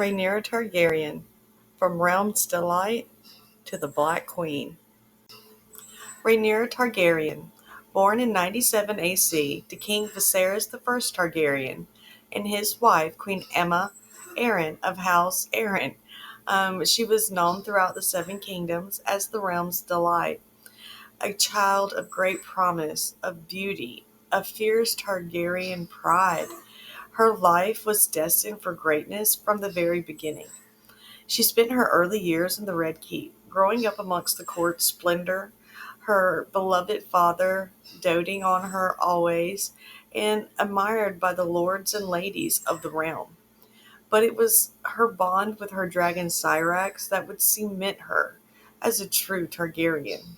Rhaenyra Targaryen, from Realm's Delight to the Black Queen. Rhaenyra Targaryen, born in 97 AC to King Viserys I Targaryen and his wife, Queen Aemma Arryn of House Arryn. She was known throughout the Seven Kingdoms as the Realm's Delight, a child of great promise, of beauty, of fierce Targaryen pride. Her life was destined for greatness from the very beginning. She spent her early years in the Red Keep, growing up amongst the court splendor, her beloved father doting on her always, and admired by the lords and ladies of the realm. But it was her bond with her dragon Syrax that would cement her as a true Targaryen.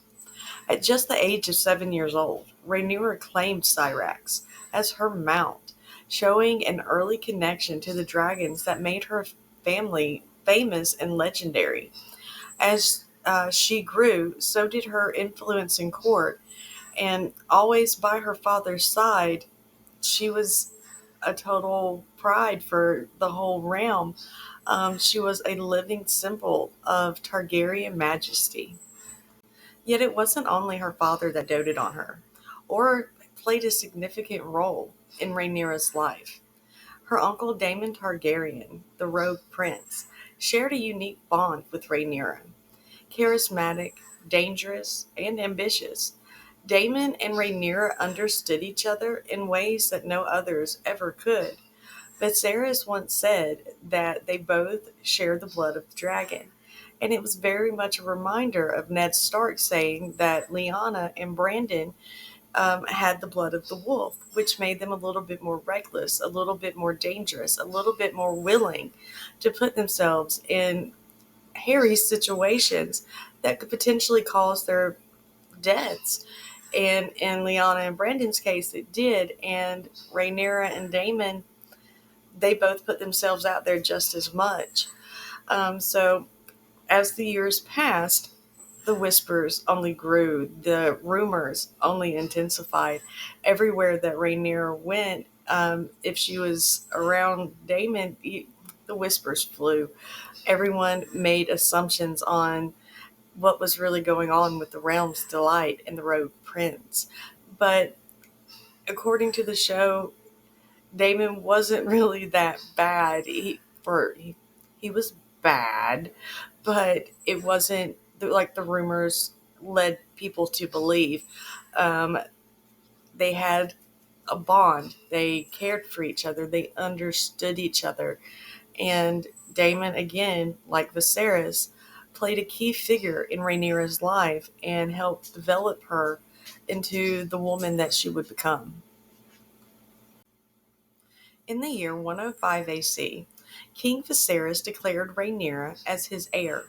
At just the age of 7 years old, Rhaenyra claimed Syrax as her mount, showing an early connection to the dragons that made her family famous and legendary. As she grew, so did her influence in court, and always by her father's side, she was a total pride for the whole realm. She was a living symbol of Targaryen majesty. Yet it wasn't only her father that doted on her, or played a significant role in Rhaenyra's life. Her uncle Daemon Targaryen, the Rogue Prince, shared a unique bond with Rhaenyra. Charismatic, dangerous, and ambitious, Daemon and Rhaenyra understood each other in ways that no others ever could. Viserys once said that they both share the blood of the dragon, and it was very much a reminder of Ned Stark saying that Lyanna and Brandon had the blood of the wolf, which made them a little bit more reckless, a little bit more dangerous, a little bit more willing to put themselves in hairy situations that could potentially cause their deaths. And in Lyanna and Brandon's case, it did. And Rhaenyra and Daemon, they both put themselves out there just as much. So as the years passed, the whispers only grew, the rumors only intensified. Everywhere that Rhaenyra went, if she was around Daemon, the whispers flew. Everyone made assumptions on what was really going on with the Realm's Delight and the Rogue Prince. But according to the show, Daemon wasn't really that bad. He was bad, but it wasn't like the rumors led people to believe. Um, they had a bond. They cared for each other. They understood each other. And Daemon, again, like Viserys, played a key figure in Rhaenyra's life and helped develop her into the woman that she would become. In the year 105 AC, King Viserys declared Rhaenyra as his heir.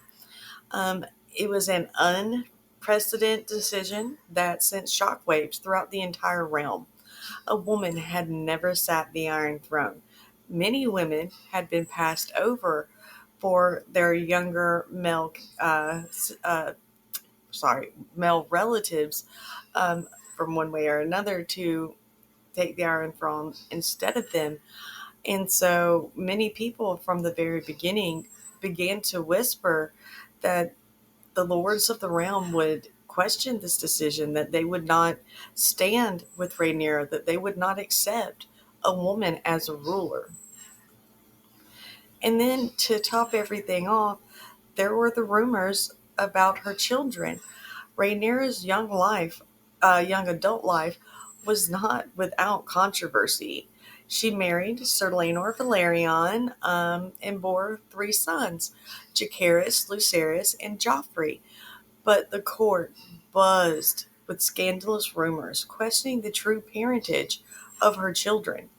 It was an unprecedented decision that sent shockwaves throughout the entire realm. A woman had never sat the Iron Throne. Many women had been passed over for their younger male relatives, from one way or another to take the Iron Throne instead of them. And so many people from the very beginning began to whisper that the lords of the realm would question this decision, that they would not stand with Rhaenyra, that they would not accept a woman as a ruler. And then to top everything off, there were the rumors about her children. Rhaenyra's young adult life, was not without controversy. She married Sir Laenor Velaryon, and bore three sons, Jacaerys, Lucerys, and Joffrey. But the court buzzed with scandalous rumors questioning the true parentage of her children.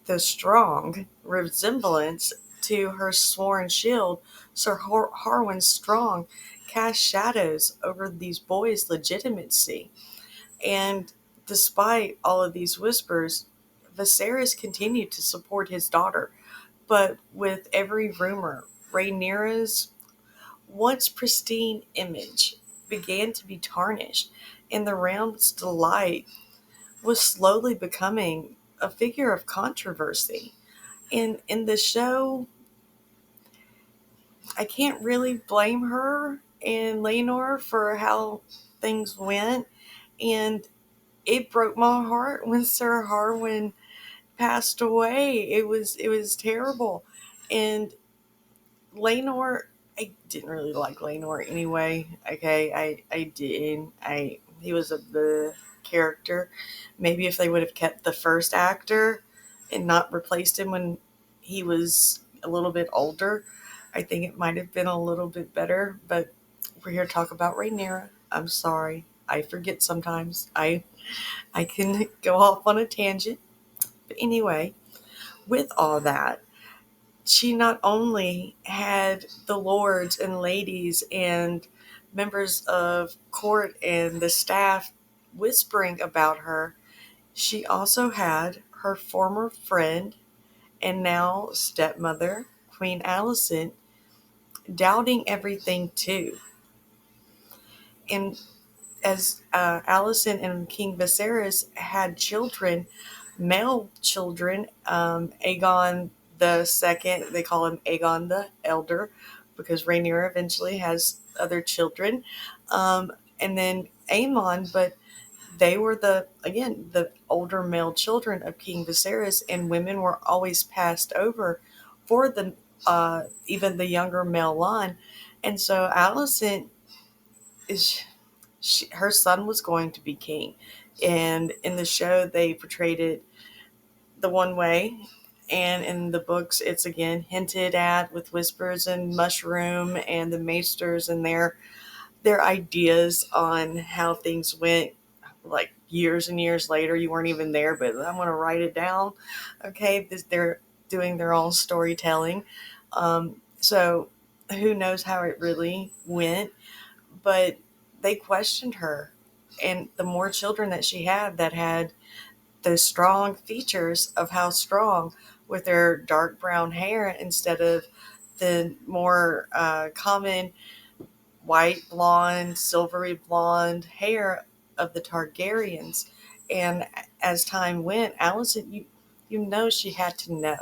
The strong resemblance to her sworn shield, Sir Harwin Strong, cast shadows over these boys' legitimacy. And despite all of these whispers, Viserys continued to support his daughter. But with every rumor, Rhaenyra's once pristine image began to be tarnished, and the Realm's Delight was slowly becoming a figure of controversy. And in the show, I can't really blame her and Laenor for how things went. And it broke my heart when Sir Harwin passed away. It was terrible. And Laenor, I didn't really like Laenor anyway. Okay, I didn't. He was a the character. Maybe if they would have kept the first actor and not replaced him when he was a little bit older, I think it might have been a little bit better. But we're here to talk about Rhaenyra. I'm sorry. I forget sometimes. I can go off on a tangent. But anyway, with all that, she not only had the lords and ladies and members of court and the staff whispering about her, she also had her former friend and now stepmother, Queen Alicent, doubting everything too. And as Alicent and King Viserys had children, male children, Aegon the Second, they call him Aegon the Elder, because Rhaenyra eventually has other children, and then Aemon, but they were the older male children of King Viserys, and women were always passed over for the even the younger male line, and so Alicent is her son was going to be king. And in the show, they portrayed it the one way. And in the books, it's again hinted at with whispers and mushroom and the maesters and their ideas on how things went. Like years and years later, you weren't even there, but I'm going to write it down. Okay, they're doing their own storytelling. So who knows how it really went? But they questioned her. And the more children that she had that had those strong features of how strong, with their dark brown hair instead of the more common white, blonde, silvery blonde hair of the Targaryens. And as time went, Alicent, you know she had to know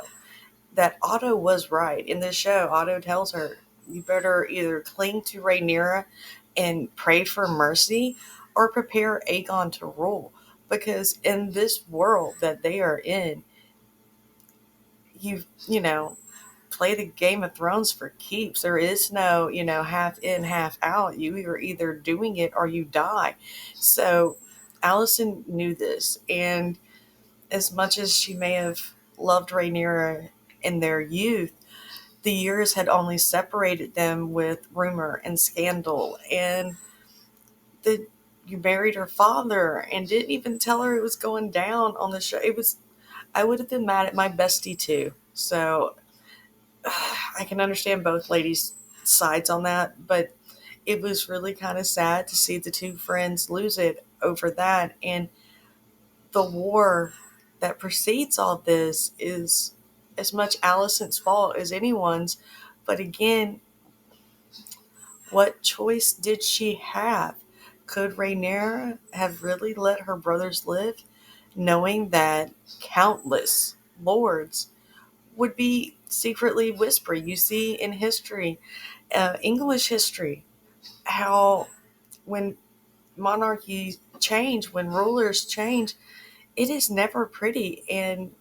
that Otto was right. In this show, Otto tells her, you better either cling to Rhaenyra and pray for mercy or prepare Aegon to rule. Because in this world that they are in, you play the Game of Thrones for keeps. There is no, half in, half out. You are either doing it or you die. So Allison knew this. And as much as she may have loved Rhaenyra in their youth, the years had only separated them with rumor and scandal. And you married her father and didn't even tell her it was going down on the show. I would have been mad at my bestie too. So I can understand both ladies' sides on that, but it was really kind of sad to see the two friends lose it over that. And the war that precedes all this is as much Alicent's fault as anyone's. But again, what choice did she have? Could Rhaenyra have really let her brothers live, knowing that countless lords would be secretly whispering? You see in history, English history, how when monarchies change, when rulers change, it is never pretty. And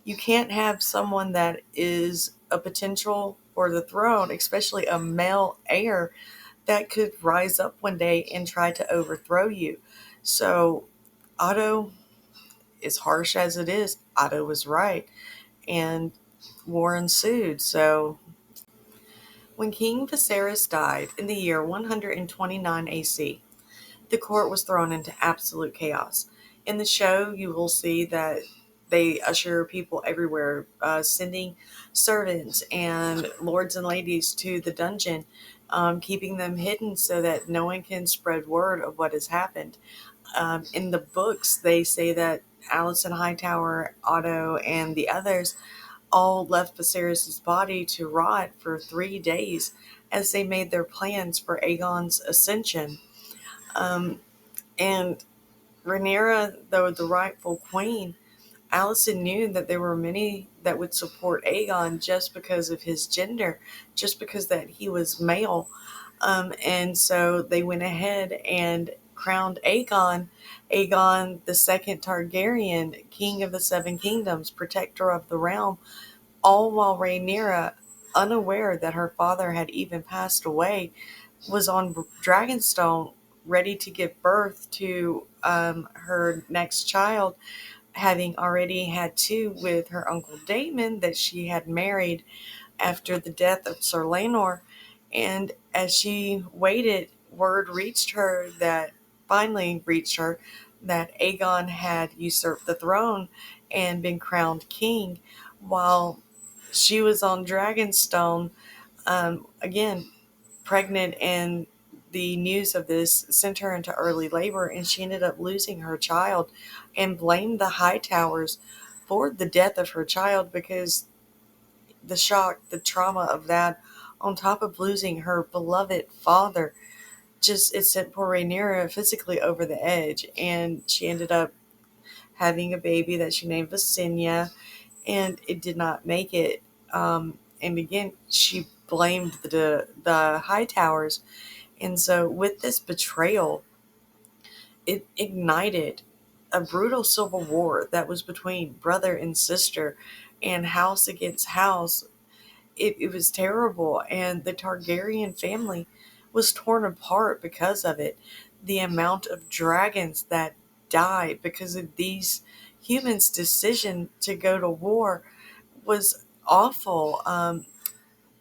you can't have someone that is a potential for the throne, especially a male heir, that could rise up one day and try to overthrow you. So Otto, as harsh as it is, Otto was right. And war ensued. So when King Viserys died in the year 129 AC, the court was thrown into absolute chaos. In the show, you will see that they usher people everywhere, sending servants and lords and ladies to the dungeon, keeping them hidden so that no one can spread word of what has happened. In the books, they say that Alicent Hightower, Otto, and the others all left Viserys' body to rot for 3 days as they made their plans for Aegon's ascension. And Rhaenyra, though the rightful queen, Alicent knew that there were many that would support Aegon just because of his gender, just because that he was male. And so they went ahead and crowned Aegon the second Targaryen, king of the Seven Kingdoms, protector of the realm, all while Rhaenyra, unaware that her father had even passed away, was on Dragonstone, ready to give birth to her next child, having already had two with her uncle Daemon that she had married after the death of Sir Laenor. And as she waited, word finally reached her that Aegon had usurped the throne and been crowned king, while she was on Dragonstone, again, pregnant, and the news of this sent her into early labor, and she ended up losing her child and blamed the Hightowers for the death of her child, because the shock, the trauma of that, on top of losing her beloved father, just it sent poor Rhaenyra physically over the edge, and she ended up having a baby that she named Visenya, and it did not make it. And again, she blamed the Hightowers, and so with this betrayal, it ignited a brutal civil war that was between brother and sister, and house against house. It was terrible, and the Targaryen family was torn apart because of it. The amount of dragons that died because of these humans' decision to go to war was awful.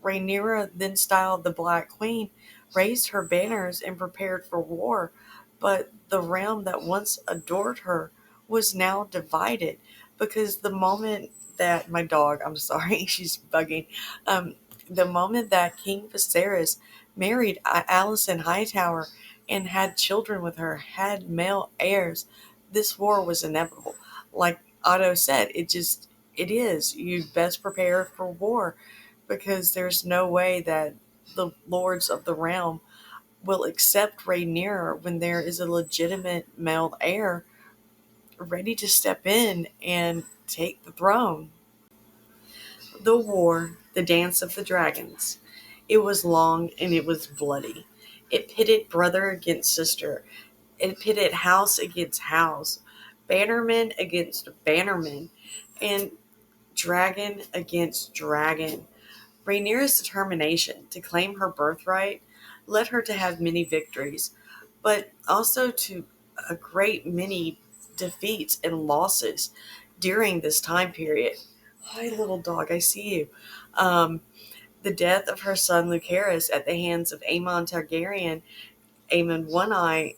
Rhaenyra, then styled the Black Queen, raised her banners and prepared for war, but the realm that once adored her was now divided, because the moment that my dog, I'm sorry, she's bugging, um, the moment that King Viserys married Alicent Hightower and had children with her, had male heirs, this war was inevitable. Like Otto said, it is. You best prepare for war, because there's no way that the lords of the realm will accept Rhaenyra when there is a legitimate male heir ready to step in and take the throne. The war, the dance of the dragons. It was long and it was bloody. It pitted brother against sister. It pitted house against house, bannerman against bannerman, and dragon against dragon. Rhaenyra's determination to claim her birthright led her to have many victories, but also to a great many defeats and losses during this time period. Hi, little dog, I see you. Um, the death of her son Lucerys at the hands of Aemon Targaryen, Aemon One Eye,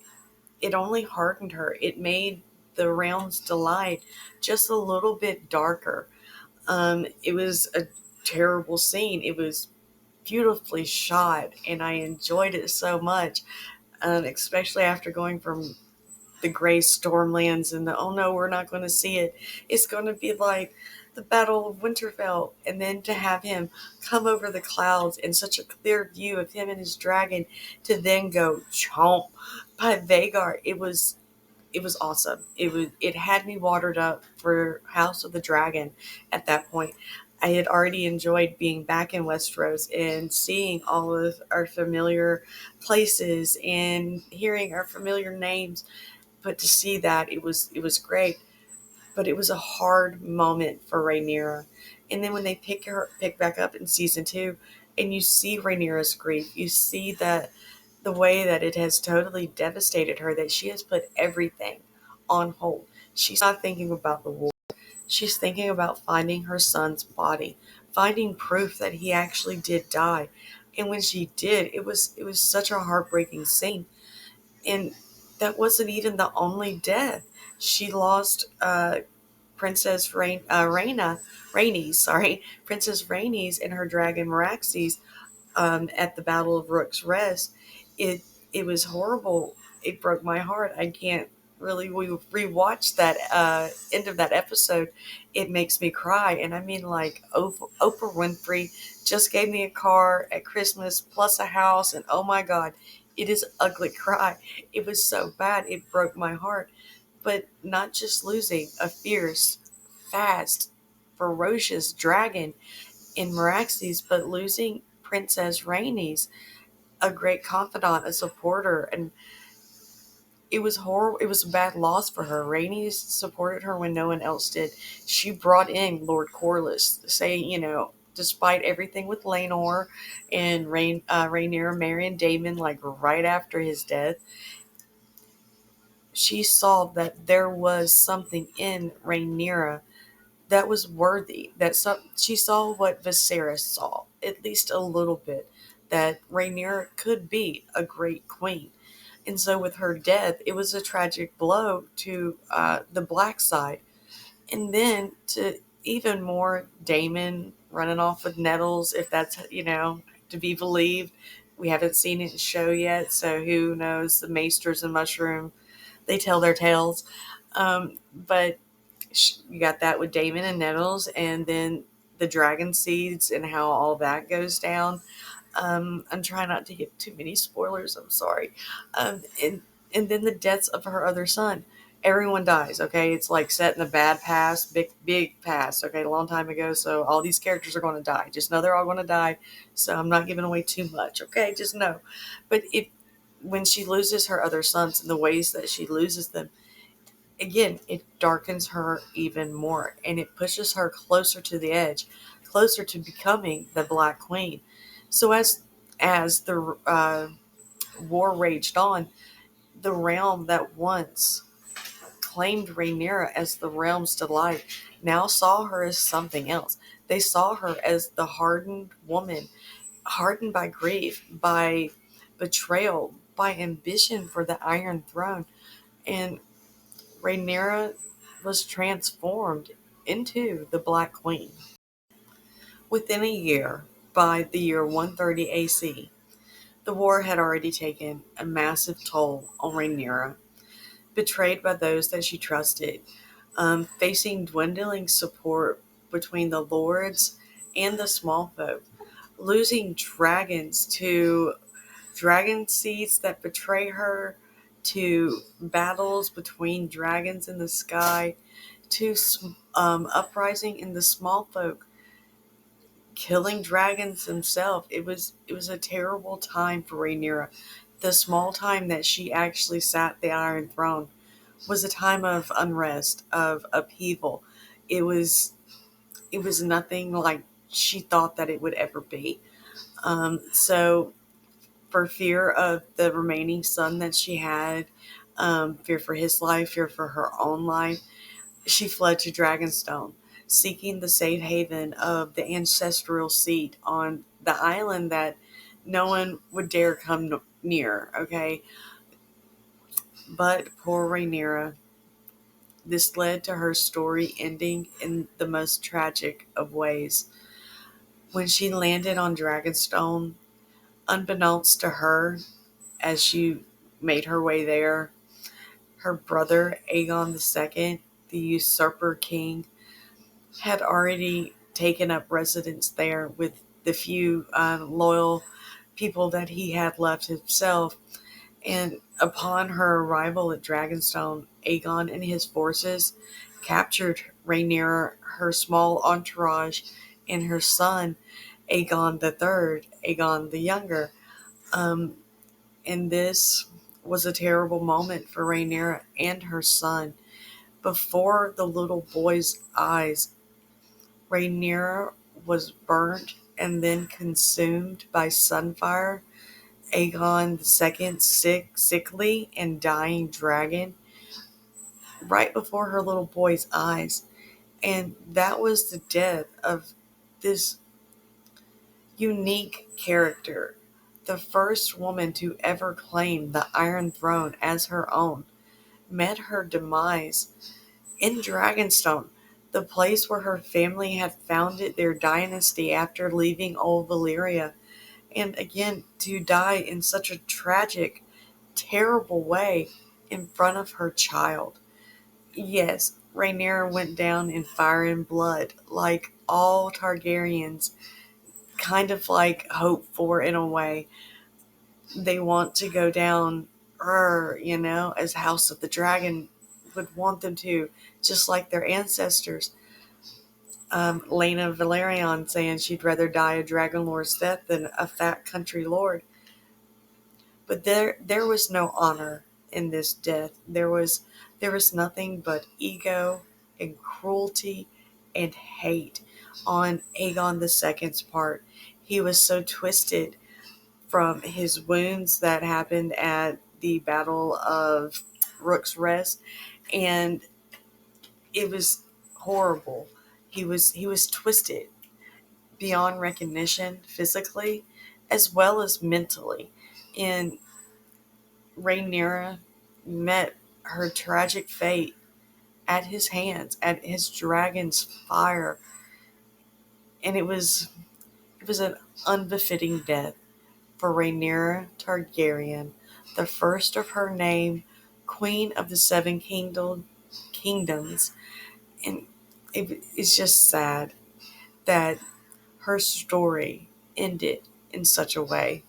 it only hardened her. It made the realm's delight just a little bit darker. It was a terrible scene. It was beautifully shot, and I enjoyed it so much, especially after going from the gray stormlands and the, oh no, we're not going to see it. It's going to be like the Battle of Winterfell, and then to have him come over the clouds in such a clear view of him and his dragon, to then go chomp by Vagar. It was awesome. It had me watered up for House of the Dragon at that point. I had already enjoyed being back in Westeros and seeing all of our familiar places and hearing our familiar names, but to see that, it was great. But it was a hard moment for Rhaenyra. And then when they pick back up in season 2, and you see Rhaenyra's grief, you see that the way that it has totally devastated her, that she has put everything on hold. She's not thinking about the war. She's thinking about finding her son's body, finding proof that he actually did die. And when she did, it was such a heartbreaking scene. And that wasn't even the only death. She lost Princess Rhaenys and her dragon Meraxes, at the Battle of Rook's Rest. It it was horrible. It broke my heart. I can't really rewatch that end of that episode. It makes me cry, and I mean, like, Oprah Winfrey just gave me a car at Christmas plus a house, and oh my God, it is ugly cry. It was so bad. It broke my heart. But not just losing a fierce, fast, ferocious dragon in Meraxes, but losing Princess Rhaenys, a great confidant, a supporter, and it was horrible. It was a bad loss for her. Rhaenys supported her when no one else did. She brought in Lord Corlys, despite everything with Laenor and Rhaenyra marrying Daemon, like right after his death, she saw that there was something in Rhaenyra that was worthy. She saw what Viserys saw, at least a little bit, that Rhaenyra could be a great queen. And so with her death, it was a tragic blow to the black side. And then to even more, Daemon running off with Nettles, if that's, to be believed. We haven't seen it in show yet, so who knows? The Maesters and Mushroom, they tell their tales. But you got that with Daemon and Nettles, and then the dragon seeds and how all that goes down. I'm trying not to give too many spoilers. I'm sorry. And then the deaths of her other son. Everyone dies. Okay, it's like set in the bad past, big past. Okay, a long time ago. So all these characters are going to die. Just know they're all going to die. So I'm not giving away too much. Okay, just know. But when she loses her other sons in the ways that she loses them, again, it darkens her even more, and it pushes her closer to the edge, closer to becoming the Black Queen. So as the war raged on, the realm that once claimed Rhaenyra as the realm's delight now saw her as something else. They saw her as the hardened woman, hardened by grief, by betrayal, by ambition for the Iron Throne. And Rhaenyra was transformed into the Black Queen. Within a year, by the year 130 AC, the war had already taken a massive toll on Rhaenyra, betrayed by those that she trusted, facing dwindling support between the lords and the small folk, losing dragons to dragon seeds that betray her, to battles between dragons in the sky, to uprising in the small folk, killing dragons themselves. It was a terrible time for Rhaenyra. The small time that she actually sat the Iron Throne was a time of unrest, of upheaval. It was nothing like she thought that it would ever be. So for fear of the remaining son that she had, fear for his life, fear for her own life, she fled to Dragonstone, seeking the safe haven of the ancestral seat on the island that no one would dare come near, okay? But poor Rhaenyra, this led to her story ending in the most tragic of ways. When she landed on Dragonstone, unbeknownst to her, as she made her way there, her brother Aegon II, the usurper king, had already taken up residence there with the few loyal people that he had left himself. And upon her arrival at Dragonstone, Aegon and his forces captured Rhaenyra, her small entourage, and her son, Aegon III, Aegon the Younger. Um, and this was a terrible moment for Rhaenyra and her son. Before the little boy's eyes, Rhaenyra was burnt and then consumed by sunfire. Aegon II, sickly and dying dragon, right before her little boy's eyes. And that was the death of this unique character, the first woman to ever claim the Iron Throne as her own, met her demise in Dragonstone, the place where her family had founded their dynasty after leaving Old Valyria. And again, to die in such a tragic, terrible way in front of her child. Yes, Rhaenyra went down in fire and blood, like all Targaryens kind of like hope for in a way. They want to go down, as House of the Dragon would want them to, just like their ancestors. Lena Valerian saying she'd rather die a dragon lord's death than a fat country lord. But there was no honor in this death. There was nothing but ego and cruelty and hate on Aegon II's part. He was so twisted from his wounds that happened at the Battle of Rook's Rest, and it was horrible. He was twisted beyond recognition physically as well as mentally. And Rhaenyra met her tragic fate at his hands, at his dragon's fire, and it was an unbefitting death for Rhaenyra Targaryen, the first of her name, Queen of the Seven Kingdoms. And it's just sad that her story ended in such a way.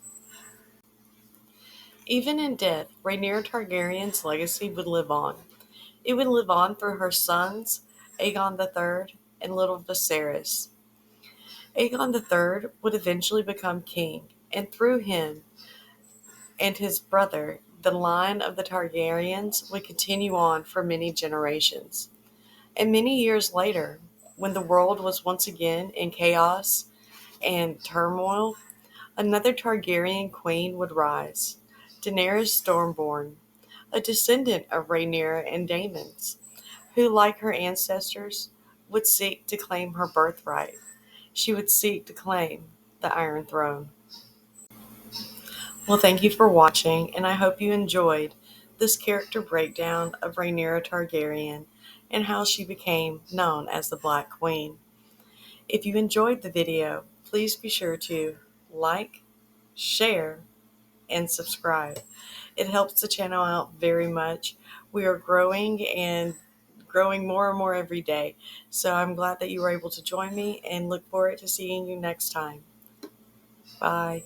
Even in death, Rhaenyra Targaryen's legacy would live on. It would live on through her sons, Aegon III and little Viserys. Aegon III would eventually become king, and through him and his brother, the line of the Targaryens would continue on for many generations. And many years later, when the world was once again in chaos and turmoil, another Targaryen queen would rise, Daenerys Stormborn, a descendant of Rhaenyra and Daemon's, who, like her ancestors, would seek to claim her birthright. She would seek to claim the Iron Throne. Well, thank you for watching, and I hope you enjoyed this character breakdown of Rhaenyra Targaryen and how she became known as the Black Queen. If you enjoyed the video, please be sure to like, share, and subscribe. It helps the channel out very much. We are growing and growing more and more every day. So I'm glad that you were able to join me and look forward to seeing you next time. Bye.